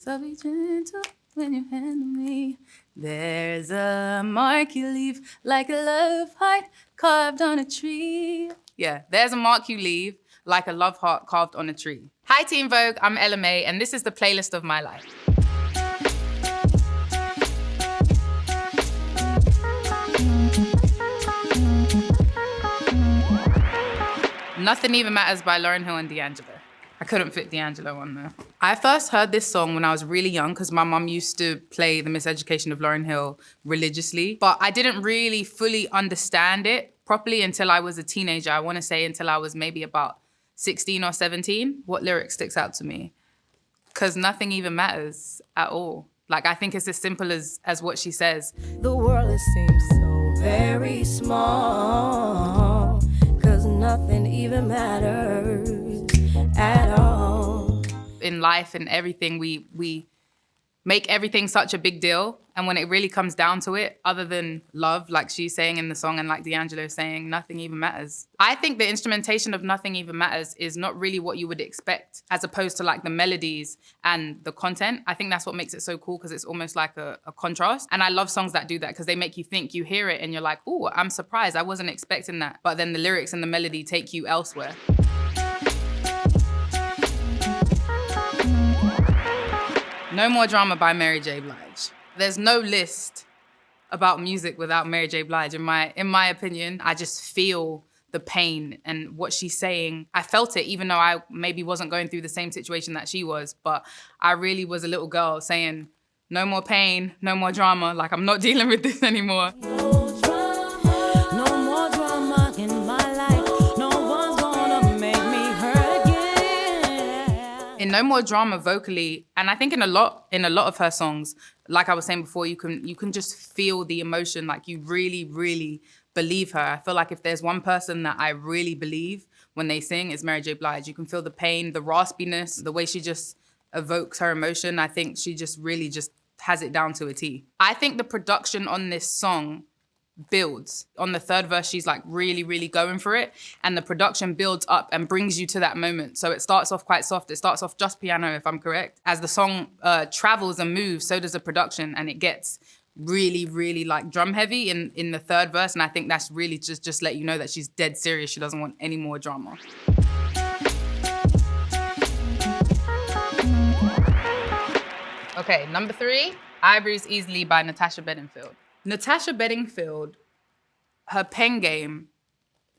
So be gentle when you handle me. There's a mark you leave like a love heart carved on a tree. Yeah, there's a mark you leave like a love heart carved on a tree. Hi Team Vogue, I'm Ella May, and this is the playlist of my life. Nothing Even Matters by Lauryn Hill and D'Angelo. I couldn't fit D'Angelo on there. I first heard this song when I was really young because my mum used to play The Miseducation of Lauryn Hill religiously, but I didn't really fully understand it properly until I was a teenager. I want to say until I was maybe about 16 or 17. What lyric sticks out to me? Because nothing even matters at all. Like, I think it's as simple as what she says. The world, it seems so very small, 'cause nothing even matters at all. In life and everything, we make everything such a big deal. And when it really comes down to it, other than love, like she's saying in the song and like D'Angelo saying, nothing even matters. I think the instrumentation of Nothing Even Matters is not really what you would expect as opposed to like the melodies and the content. I think that's what makes it so cool because it's almost like a contrast. And I love songs that do that because they make you think, you hear it and you're like, oh, I'm surprised. I wasn't expecting that. But then the lyrics and the melody take you elsewhere. No More Drama by Mary J. Blige. There's no list about music without Mary J. Blige, in my opinion. I just feel the pain and what she's saying. I felt it even though I maybe wasn't going through the same situation that she was, but I really was a little girl saying, no more pain, no more drama, like I'm not dealing with this anymore. No more drama in my life. No one's gonna make me hurt again. In No More Drama vocally, and I think in a lot of her songs, like I was saying before, you can just feel the emotion, like you really, really believe her. I feel like if there's one person that I really believe when they sing, it's Mary J. Blige. You can feel the pain, the raspiness, the way she just evokes her emotion. I think she just really just has it down to a T. I think the production on this song builds. On the third verse, she's like really, really going for it. And the production builds up and brings you to that moment. So it starts off quite soft. It starts off just piano, if I'm correct. As the song travels and moves, so does the production. And it gets really, really like drum heavy in the third verse. And I think that's really just let you know that she's dead serious. She doesn't want any more drama. Okay, number 3, I Bruise Easily by Natasha Bedingfield. Natasha Bedingfield, her pen game,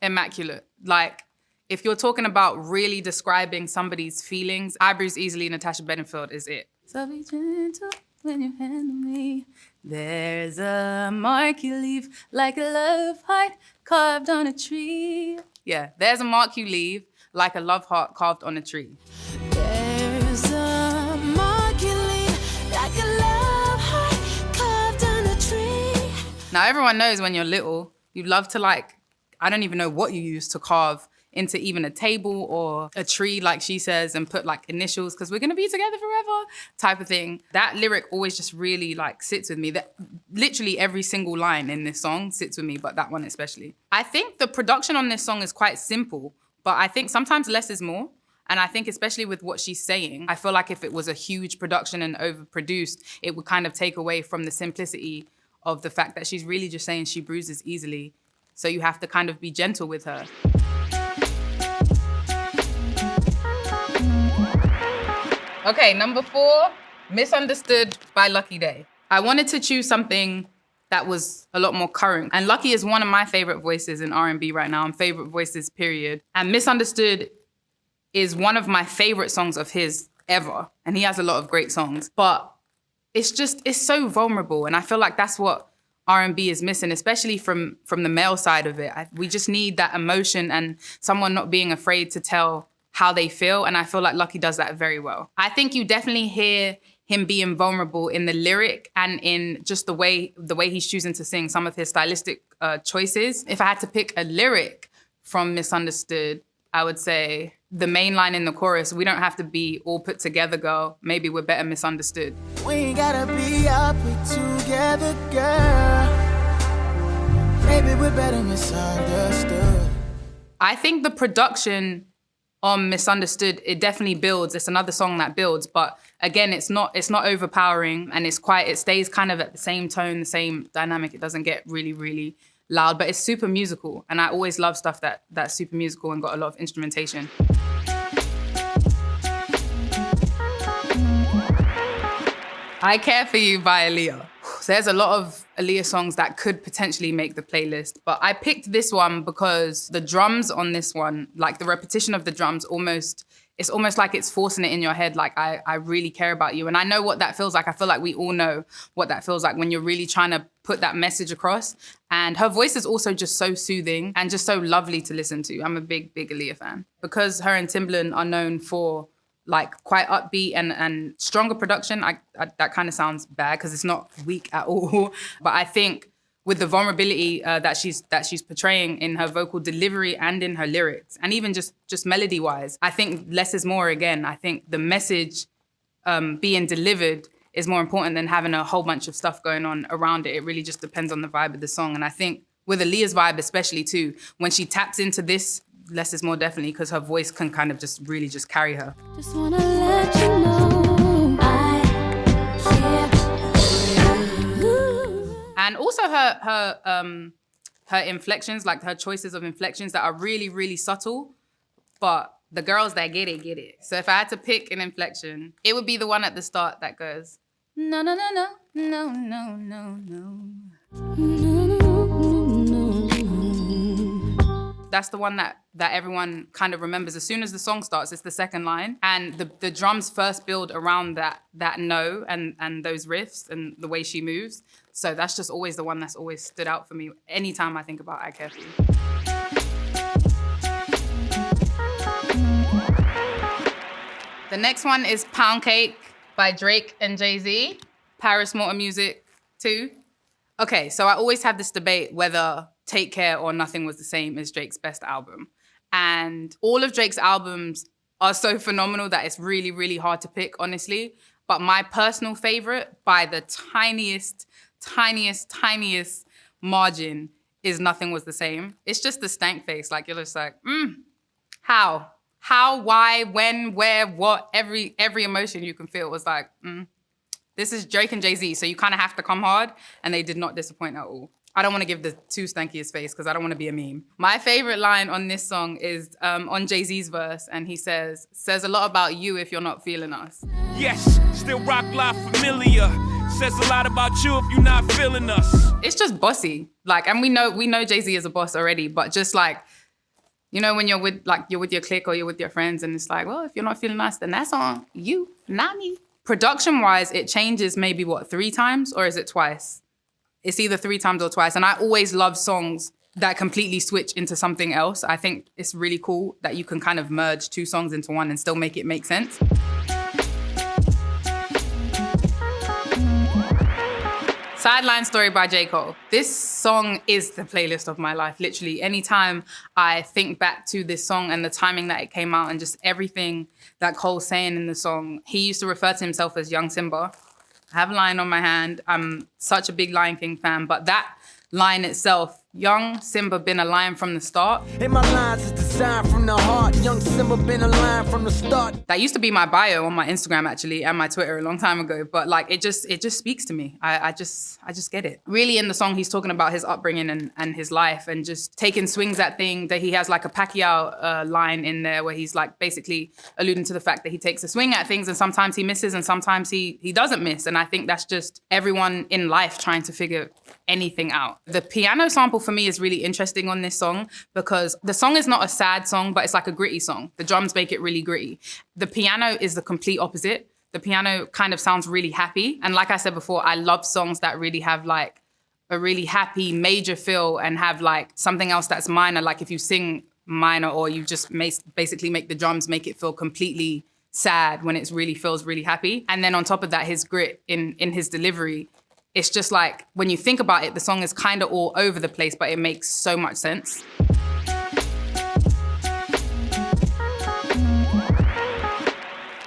immaculate. Like, if you're talking about really describing somebody's feelings, I Bruise Easily, Natasha Bedingfield is it. So be gentle when you handle me. There's a mark you leave like a love heart carved on a tree. Yeah, there's a mark you leave like a love heart carved on a tree. There's a mark you leave like a love heart carved on a tree. Now, everyone knows when you're little, you love to like, I don't even know what you use to carve into even a table or a tree, like she says, and put like initials, because we're gonna be together forever, type of thing. That lyric always just really like sits with me. That literally every single line in this song sits with me, but that one especially. I think the production on this song is quite simple, but I think sometimes less is more. And I think especially with what she's saying, I feel like if it was a huge production and overproduced, it would kind of take away from the simplicity of the fact that she's really just saying she bruises easily. So you have to kind of be gentle with her. Okay, number 4, Misunderstood by Lucky Daye. I wanted to choose something that was a lot more current. And Lucky is one of my favorite voices in R&B right now, and favorite voices, period. And Misunderstood is one of my favorite songs of his ever. And he has a lot of great songs. But it's so vulnerable. And I feel like that's what R&B is missing, especially from the male side of it. We just need that emotion and someone not being afraid to tell how they feel. And I feel like Lucky does that very well. I think you definitely hear him being vulnerable in the lyric and in just the way he's choosing to sing, some of his stylistic choices. If I had to pick a lyric from Misunderstood, I would say the main line in the chorus, we don't have to be all put together, girl. Maybe we're better misunderstood. We ain't gotta be all put together, girl. Maybe we're better misunderstood. I think the production on Misunderstood, it definitely builds. It's another song that builds, but again, it's not overpowering, and it stays kind of at the same tone, the same dynamic. It doesn't get really, really loud, but it's super musical. And I always love stuff that's super musical and got a lot of instrumentation. I Care For You by Aaliyah. So there's a lot of Aaliyah songs that could potentially make the playlist, but I picked this one because the drums on this one, like the repetition of the drums it's almost like it's forcing it in your head, like I really care about you. And I know what that feels like. I feel like we all know what that feels like when you're really trying to put that message across. And her voice is also just so soothing and just so lovely to listen to. I'm a big, big Aaliyah fan. Because her and Timbaland are known for like quite upbeat and stronger production. That kind of sounds bad because it's not weak at all. But I think with the vulnerability that she's portraying in her vocal delivery and in her lyrics, and even just melody-wise, I think less is more again. I think the message being delivered is more important than having a whole bunch of stuff going on around it. It really just depends on the vibe of the song. And I think with Aaliyah's vibe especially too, when she taps into this, less is more definitely, because her voice can kind of just really just carry her. Just wanna let you know I care. And also her inflections, like her choices of inflections that are really, really subtle, but the girls that get it, get it. So if I had to pick an inflection, it would be the one at the start that goes, no, no, no, no, no, no, no, no. That's the one that everyone kind of remembers. As soon as the song starts, it's the second line. And the drums first build around that no and those riffs and the way she moves. So that's just always the one that's always stood out for me anytime I think about I Care For You. The next one is Pound Cake by Drake and Jay-Z. Paris Motor Music 2. Okay, so I always have this debate whether Take Care or Nothing Was the Same is Drake's best album. And all of Drake's albums are so phenomenal that it's really, really hard to pick, honestly. But my personal favorite, by the tiniest margin, is Nothing Was the Same. It's just the stank face. Like, you're just like, how? How, why, when, where, what, every emotion you can feel was like, This is Drake and Jay-Z, so you kind of have to come hard, and they did not disappoint at all. I don't want to give the too stankiest face because I don't want to be a meme. My favorite line on this song is on Jay-Z's verse, and he says a lot about you if you're not feeling us. Yes, still rock live familiar. Says a lot about you if you're not feeling us. It's just bossy. Like, and we know Jay-Z is a boss already, but just like, you know, when you're with your clique or you're with your friends, and it's like, well, if you're not feeling us, then that's on you, not me. Production-wise, it changes maybe, 3 times, or is it twice? It's either 3 times or twice. And I always love songs that completely switch into something else. I think it's really cool that you can kind of merge 2 songs into one and still make it make sense. Sideline Story by J. Cole. This song is the playlist of my life, literally. Anytime I think back to this song and the timing that it came out and just everything that Cole's saying in the song, he used to refer to himself as Young Simba. I have a line on my hand. I'm such a big Lion King fan, but that line itself, Young Simba been a lion from the start. In my lines is designed from the heart. Young Simba been a lion from the start. That used to be my bio on my Instagram actually and my Twitter a long time ago, but like it just speaks to me. I just get it. Really in the song he's talking about his upbringing and his life and just taking swings at things that he has like a Pacquiao line in there where he's like basically alluding to the fact that he takes a swing at things and sometimes he misses and sometimes he doesn't miss. And I think that's just everyone in life trying to figure anything out. The piano sample for me is really interesting on this song because the song is not a sad song, but it's like a gritty song. The drums make it really gritty. The piano is the complete opposite. The piano kind of sounds really happy. And like I said before, I love songs that really have like a really happy major feel and have like something else that's minor. Like if you sing minor or you just basically make the drums make it feel completely sad when it really feels really happy. And then on top of that, his grit in his delivery, it's just like, when you think about it, the song is kind of all over the place, but it makes so much sense.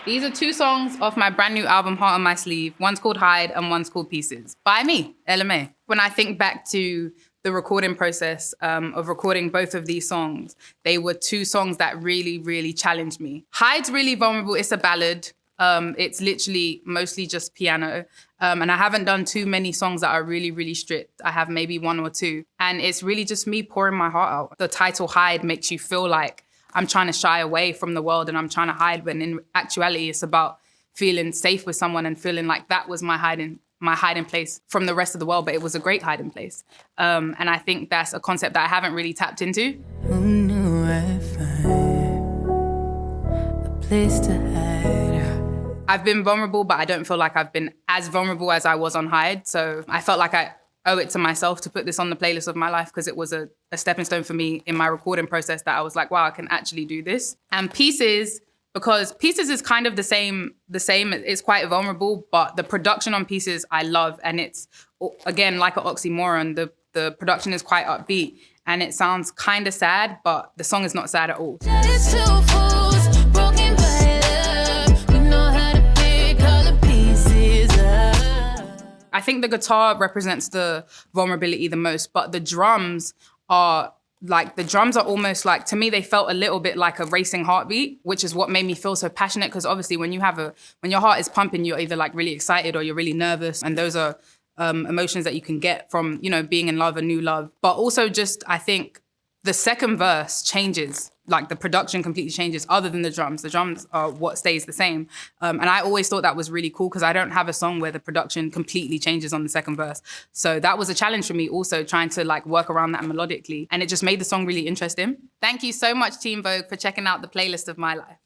These are 2 songs off my brand new album, Heart on My Sleeve. One's called Hide and one's called Pieces. By me, LMA. When I think back to the recording process of recording both of these songs, they were two songs that really, really challenged me. Hide's really vulnerable. It's a ballad. It's literally mostly just piano. And I haven't done too many songs that are really, really stripped. I have maybe one or two. And it's really just me pouring my heart out. The title Hide makes you feel like I'm trying to shy away from the world and I'm trying to hide, when in actuality, it's about feeling safe with someone and feeling like that was my hiding place from the rest of the world, but it was a great hiding place. And I think that's a concept that I haven't really tapped into. Who knew I'd find a place to hide? I've been vulnerable, but I don't feel like I've been as vulnerable as I was on Hide. So I felt like I owe it to myself to put this on the playlist of my life, because it was a stepping stone for me in my recording process, that I was like, wow, I can actually do this. And Pieces, because Pieces is kind of the same. It's quite vulnerable, but the production on Pieces I love. And it's, again, like an oxymoron. The production is quite upbeat and it sounds kind of sad, but the song is not sad at all. It's two fools, broken by love. We know how to pick all the pieces up. I think the guitar represents the vulnerability the most, but the drums are almost like, to me, they felt a little bit like a racing heartbeat, which is what made me feel so passionate. Because obviously when your heart is pumping, you're either like really excited or you're really nervous. And those are emotions that you can get from, being in love and new love. But also just, I think the second verse changes, like the production completely changes other than the drums. The drums are what stays the same. And I always thought that was really cool, because I don't have a song where the production completely changes on the second verse. So that was a challenge for me also, trying to like work around that melodically. And it just made the song really interesting. Thank you so much, Team Vogue, for checking out the playlist of my life.